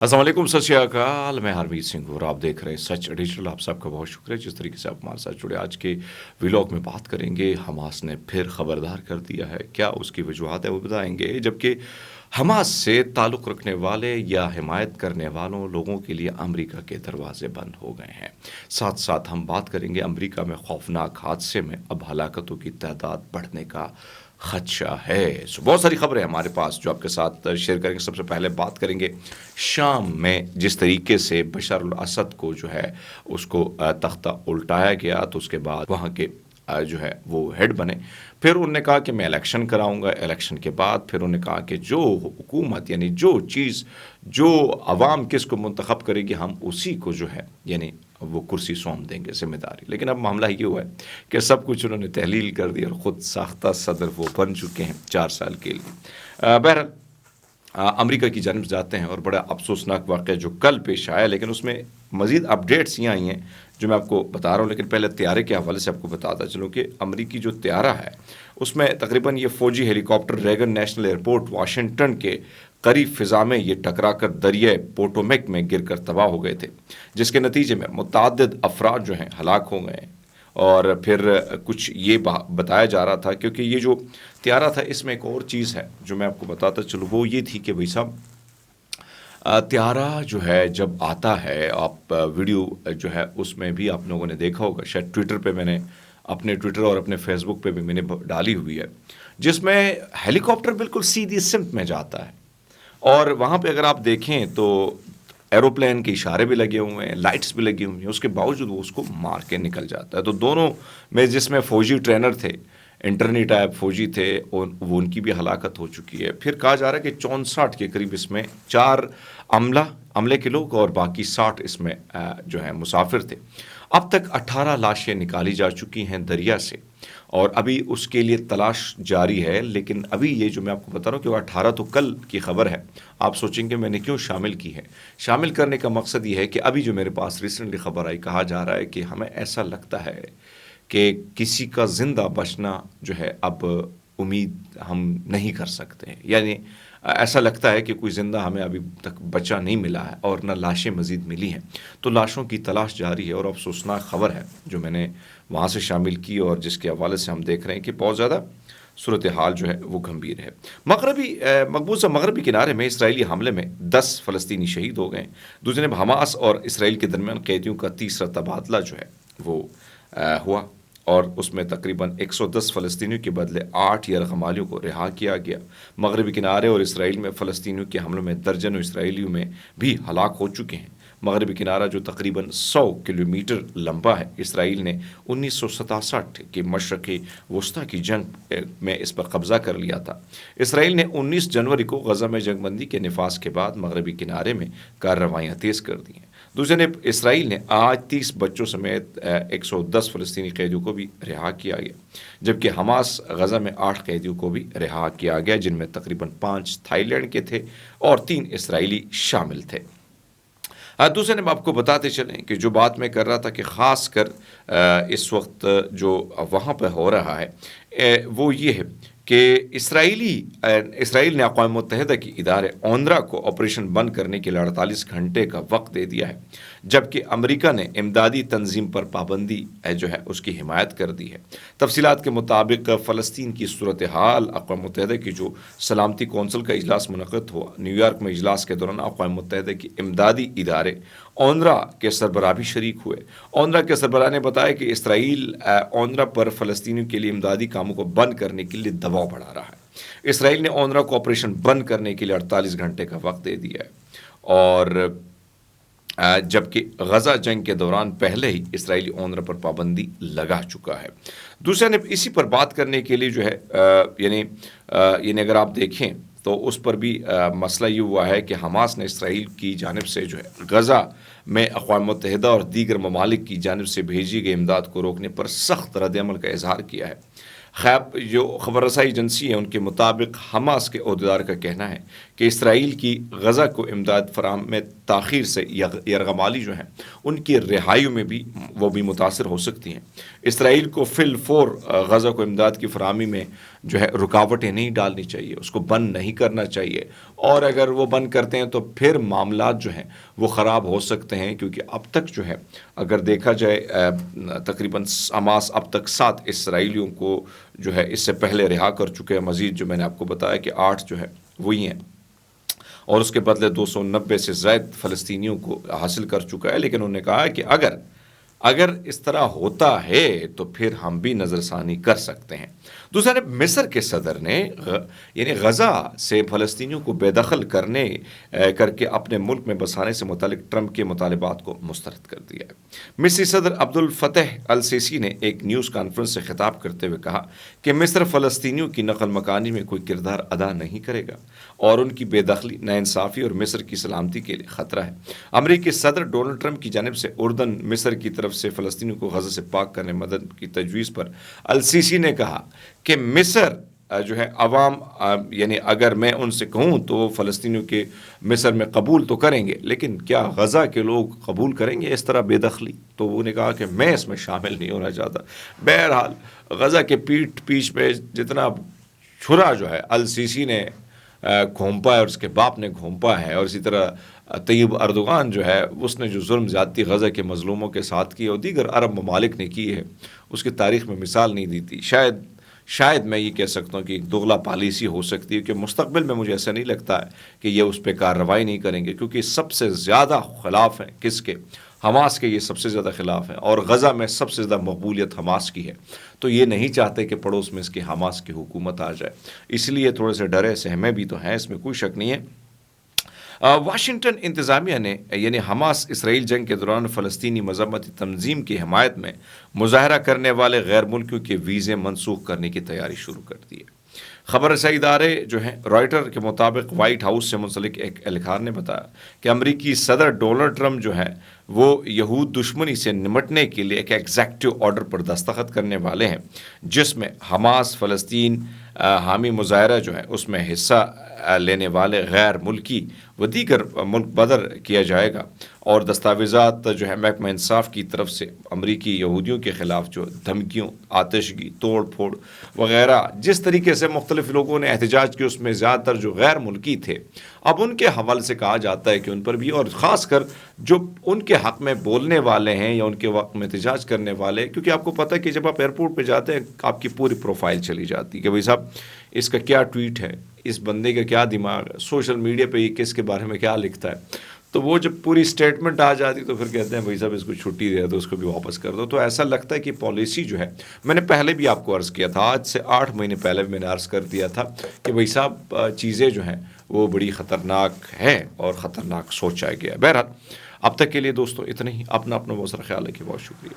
السلام علیکم، ست شری اکال، میں ہرمیت سنگھ ہوں اور آپ دیکھ رہے ہیں سچ ڈیجیٹل۔ آپ سب کا بہت شکریہ جس طریقے سے آپ ہمارے ساتھ جڑے۔ آج کے ولاگ میں بات کریں گے، حماس نے پھر خبردار کر دیا ہے، کیا اس کی وجوہات ہے وہ بتائیں گے، جبکہ حماس سے تعلق رکھنے والے یا حمایت کرنے والوں لوگوں کے لیے امریکہ کے دروازے بند ہو گئے ہیں۔ ساتھ ساتھ ہم بات کریں گے امریکہ میں خوفناک حادثے میں اب ہلاکتوں کی تعداد بڑھنے کا خدشہ ہے۔ بہت ساری خبریں ہمارے پاس جو آپ کے ساتھ شیئر کریں گے۔ سب سے پہلے بات کریں گے شام میں جس طریقے سے بشار الاسد کو جو ہے اس کو تختہ الٹایا گیا، تو اس کے بعد وہاں کے جو ہے وہ ہیڈ بنے۔ پھر انہوں نے کہا کہ میں الیکشن کراؤں گا، الیکشن کے بعد پھر انہوں نے کہا کہ جو حکومت یعنی جو چیز جو عوام کس کو منتخب کرے گی ہم اسی کو جو ہے یعنی وہ کرسی سونپ دیں گے، ذمہ داری۔ لیکن اب معاملہ یہ ہوا ہے کہ سب کچھ انہوں نے تحلیل کر دیا اور خود ساختہ صدر وہ بن چکے ہیں 4 سال کے لیے۔ بہرحال امریکہ کی جانب جاتے ہیں اور بڑا افسوسناک واقعہ جو کل پیش آیا، لیکن اس میں مزید اپڈیٹس یہ آئی ہیں جو میں آپ کو بتا رہا ہوں۔ لیکن پہلے طیارے کے حوالے سے آپ کو بتاتا چلوں کہ امریکی جو طیارہ ہے اس میں تقریباً یہ فوجی helicopter Reagan National Airport Washington کے قریب فضا میں یہ ٹکرا کر دریائے پوٹومیک میں گر کر تباہ ہو گئے تھے، جس کے نتیجے میں متعدد افراد جو ہیں ہلاک ہو گئے ہیں۔ اور پھر کچھ یہ بتایا جا رہا تھا، کیونکہ یہ جو طیارہ تھا اس میں ایک اور چیز ہے جو میں آپ کو بتاتا چلوں، وہ یہ تھی کہ بھائی صاحب طیارہ جو ہے جب آتا ہے، آپ ویڈیو جو ہے اس میں بھی آپ لوگوں نے دیکھا ہوگا، شاید ٹویٹر پہ میں نے اپنے ٹویٹر اور اپنے فیس بک پہ بھی میں نے ڈالی ہوئی ہے، جس میں ہیلی کاپٹر بالکل سیدھی سمت میں جاتا ہے اور وہاں پہ اگر آپ دیکھیں تو ایروپلین کے اشارے بھی لگے ہوئے ہیں، لائٹس بھی لگی ہوئی ہیں، اس کے باوجود وہ اس کو مار کے نکل جاتا ہے۔ تو دونوں میں جس میں فوجی ٹرینر تھے، انٹرنی ٹائپ فوجی تھے، وہ ان کی بھی ہلاکت ہو چکی ہے۔ پھر کہا جا رہا ہے کہ 64 کے قریب اس میں 4 عملے کے لوگ اور باقی 60 اس میں جو ہے مسافر تھے۔ اب تک 18 لاشیں نکالی جا چکی ہیں دریا سے اور ابھی اس کے لیے تلاش جاری ہے۔ لیکن ابھی یہ جو میں آپ کو بتا رہا ہوں کہ وہ 18 تو کل کی خبر ہے، آپ سوچیں گے میں نے کیوں شامل کی ہے۔ شامل کرنے کا مقصد یہ ہے کہ ابھی جو میرے پاس ریسنٹلی خبر آئی، کہا جا رہا ہے کہ ہمیں ایسا لگتا ہے کہ کسی کا زندہ بچنا جو ہے اب امید ہم نہیں کر سکتے، یعنی ایسا لگتا ہے کہ کوئی زندہ ہمیں ابھی تک بچا نہیں ملا ہے اور نہ لاشیں مزید ملی ہیں۔ تو لاشوں کی تلاش جاری ہے اور افسوسناک خبر ہے جو میں نے وہاں سے شامل کی اور جس کے حوالے سے ہم دیکھ رہے ہیں کہ بہت زیادہ صورتحال جو ہے وہ گھمبیر ہے۔ مقبوضہ مغربی کنارے میں اسرائیلی حملے میں 10 فلسطینی شہید ہو گئے۔ دوسری جانب حماس اور اسرائیل کے درمیان قیدیوں کا تیسرا تبادلہ جو ہے وہ ہوا اور اس میں تقریباً 110 فلسطینیوں کے بدلے 8 یرغمالیوں کو رہا کیا گیا۔ مغربی کنارے اور اسرائیل میں فلسطینیوں کے حملوں میں درجنوں اسرائیلیوں میں بھی ہلاک ہو چکے ہیں۔ مغربی کنارہ جو تقریباً 100 کلومیٹر لمبا ہے، اسرائیل نے 1967 کے مشرقی وسطی کی جنگ میں اس پر قبضہ کر لیا تھا۔ اسرائیل نے 19 جنوری کو غزہ میں جنگ بندی کے نفاذ کے بعد مغربی کنارے میں کارروائیاں تیز کر دی ہیں۔ دوسری جانب اسرائیل نے آج 30 بچوں سمیت 110 فلسطینی قیدیوں کو بھی رہا کیا گیا، جبکہ حماس غزہ میں 8 قیدیوں کو بھی رہا کیا گیا، جن میں تقریباً 5 تھائی لینڈ کے تھے اور 3 اسرائیلی شامل تھے۔ دوسرے نے آپ کو بتاتے چلیں کہ جو بات میں کر رہا تھا کہ خاص کر اس وقت جو وہاں پہ ہو رہا ہے وہ یہ ہے کہ اسرائیل نے اقوام متحدہ کی ادارے اونروا کو آپریشن بند کرنے کے لیے 48 گھنٹے کا وقت دے دیا ہے، جبکہ امریکہ نے امدادی تنظیم پر پابندی جو ہے اس کی حمایت کر دی ہے۔ تفصیلات کے مطابق فلسطین کی صورتحال اقوام متحدہ کی جو سلامتی کونسل کا اجلاس منعقد ہوا، نیو یارک میں اجلاس کے دوران اقوام متحدہ کی امدادی ادارے اونروا کے سربراہ بھی شریک ہوئے۔ اونروا کے سربراہ نے بتایا کہ اسرائیل اونروا پر فلسطینیوں کے لیے امدادی کاموں کو بند کرنے کے لیے دباؤ بڑھا رہا ہے۔ اسرائیل نے اونروا کو آپریشن بند کرنے کے لیے 48 گھنٹے کا وقت دے دیا ہے، اور جبکہ غزہ جنگ کے دوران پہلے ہی اسرائیلی اونروا پر پابندی لگا چکا ہے۔ دوسرے نے اسی پر بات کرنے کے لیے جو ہے یعنی اگر آپ دیکھیں تو اس پر بھی مسئلہ یہ ہوا ہے کہ حماس نے اسرائیل کی جانب سے جو ہے غزہ میں اقوام متحدہ اور دیگر ممالک کی جانب سے بھیجی گئی امداد کو روکنے پر سخت رد عمل کا اظہار کیا ہے۔ جو خبر رسائی ایجنسی ہے ان کے مطابق حماس کے عہدیدار کا کہنا ہے کہ اسرائیل کی غزہ کو امداد فراہم میں تاخیر سے یرغمالی جو ہیں ان کی رہائیوں میں بھی وہ بھی متاثر ہو سکتی ہیں۔ اسرائیل کو فی الفور غزہ کو امداد کی فراہمی میں جو ہے رکاوٹیں نہیں ڈالنی چاہیے، اس کو بند نہیں کرنا چاہیے، اور اگر وہ بند کرتے ہیں تو پھر معاملات جو ہیں وہ خراب ہو سکتے ہیں، کیونکہ اب تک جو ہے اگر دیکھا جائے تقریباً حماس اب تک 7 اسرائیلیوں کو جو ہے اس سے پہلے رہا کر چکے ہیں، مزید جو میں نے آپ کو بتایا کہ 8 جو ہے وہی ہیں، اور اس کے بدلے 290 سے زائد فلسطینیوں کو حاصل کر چکا ہے۔ لیکن انہوں نے کہا ہے کہ اگر اس طرح ہوتا ہے تو پھر ہم بھی نظر ثانی کر سکتے ہیں۔ دوسرا جانب مصر کے صدر نے یعنی غزہ سے فلسطینیوں کو بے دخل کر کے اپنے ملک میں بسانے سے متعلق ٹرمپ کے مطالبات کو مسترد کر دیا ہے۔ مصری صدر عبد الفتح السیسی نے ایک نیوز کانفرنس سے خطاب کرتے ہوئے کہا کہ مصر فلسطینیوں کی نقل مکانی میں کوئی کردار ادا نہیں کرے گا، اور ان کی بے دخلی ناانصافی اور مصر کی سلامتی کے لیے خطرہ ہے۔ امریکی صدر ڈونلڈ ٹرمپ کی جانب سے اردن مصر کی طرف سے فلسطینیوں کو غزہ سے پاک کرنے مدد کی تجویز پر السیسی نے کہا کہ مصر جو ہے عوام یعنی اگر میں ان سے کہوں تو وہ فلسطینیوں کے مصر میں قبول تو کریں گے، لیکن کیا غزہ کے لوگ قبول کریں گے اس طرح بے دخلی؟ تو وہ نے کہا کہ میں اس میں شامل نہیں ہونا چاہتا۔ بہرحال غزہ کے پیچھ پہ جتنا چھرا جو ہے السیسی نے گھونپا ہے اور اس کے باپ نے گھونپا ہے، اور اسی طرح طیب اردوغان جو ہے اس نے جو ظلم زیادتی غزہ کے مظلوموں کے ساتھ کی اور دیگر عرب ممالک نے کی ہے، اس کی تاریخ میں مثال نہیں دی تھی۔ شاید میں یہ کہہ سکتا ہوں کہ ایک دوغلا پالیسی ہو سکتی ہے کہ مستقبل میں مجھے ایسا نہیں لگتا ہے کہ یہ اس پہ کارروائی نہیں کریں گے، کیونکہ سب سے زیادہ خلاف ہیں کس کے؟ حماس کے، یہ سب سے زیادہ خلاف ہیں، اور غزہ میں سب سے زیادہ مقبولیت حماس کی ہے، تو یہ نہیں چاہتے کہ پڑوس میں اس کی حماس کی حکومت آ جائے، اس لیے تھوڑے سے ڈرے سہمے بھی تو ہیں، اس میں کوئی شک نہیں ہے۔ واشنگٹن انتظامیہ نے یعنی حماس اسرائیل جنگ کے دوران فلسطینی مذمتی تنظیم کی حمایت میں مظاہرہ کرنے والے غیر ملکیوں کے ویزے منسوخ کرنے کی تیاری شروع کر دی ہے۔ خبر رسائی ادارے جو ہیں رائٹر کے مطابق وائٹ ہاؤس سے منسلک ایک اہلکار نے بتایا کہ امریکی صدر ڈونلڈ ٹرمپ جو ہے وہ یہود دشمنی سے نمٹنے کے لیے ایک ایگزیکٹو آرڈر پر دستخط کرنے والے ہیں، جس میں حماس فلسطین حامی مظاہرہ جو ہے اس میں حصہ لینے والے غیر ملکی و دیگر ملک بدر کیا جائے گا، اور دستاویزات جو ہے محکمہ انصاف کی طرف سے امریکی یہودیوں کے خلاف جو دھمکیوں، آتش گی، توڑ پھوڑ وغیرہ جس طریقے سے مختلف لوگوں نے احتجاج کیا، اس میں زیادہ تر جو غیر ملکی تھے، اب ان کے حوالے سے کہا جاتا ہے کہ ان پر بھی، اور خاص کر جو ان کے حق میں بولنے والے ہیں یا ان کے وقت میں احتجاج کرنے والے، کیونکہ آپ کو پتہ ہے کہ جب آپ ایئرپورٹ پہ جاتے ہیں آپ کی پوری پروفائل چلی جاتی ہے کہ بھائی صاحب اس کا کیا ٹویٹ ہے، اس بندے کا کیا دماغ ہے، سوشل میڈیا پہ یہ کس کے بارے میں کیا لکھتا ہے، تو وہ جب پوری سٹیٹمنٹ آ جاتی تو پھر کہتے ہیں بھائی صاحب اس کو چھٹی دے دو، اس کو بھی واپس کر دو۔ تو ایسا لگتا ہے کہ پالیسی جو ہے، میں نے پہلے بھی آپ کو عرض کیا تھا، آج سے 8 مہینے پہلے بھی میں نے عرض کر دیا تھا کہ بھائی صاحب چیزیں جو ہیں وہ بڑی خطرناک ہیں اور خطرناک سوچا گیا ہے۔ بہرحال اب تک کے لیے دوستوں اتنا ہی، اپنا بہت سارا خیال رکھیے، بہت شکریہ۔